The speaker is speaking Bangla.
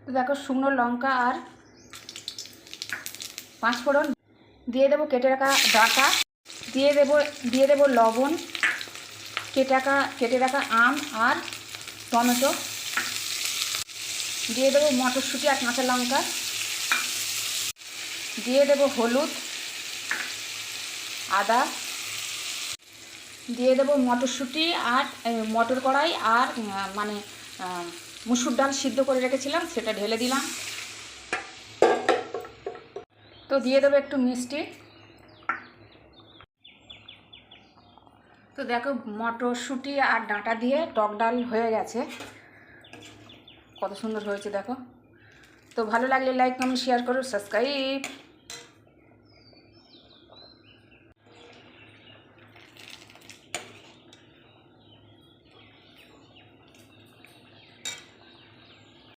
তো দেখো শুকনো লঙ্কা আর 5 ফোড়ন দিয়ে দেবো, কেটে রাখা ডাঁটা দিয়ে দেবো লবণ, কেটে রাখা আম আর টমেটো, দিয়ে দেবো মটরশুঁটি আর কাঁচা লঙ্কা, দিয়ে দেবো হলুদ, আদা, দিয়ে দেবো মটরশুঁটি আর মটর কড়াই আর মানে মুসুর ডাল সিদ্ধ করে রেখেছিলাম সেটা ঢেলে দিলাম। তো দিয়ে দেবো একটু মিষ্টি। তো দেখো মটরশুঁটি আর ডাঁটা দিয়ে টক ডাল হয়ে গেছে, কত সুন্দর হয়েছে দেখো। তো ভালো লাগলে লাইক কমেন্ট শেয়ার করো, সাবস্ক্রাইব।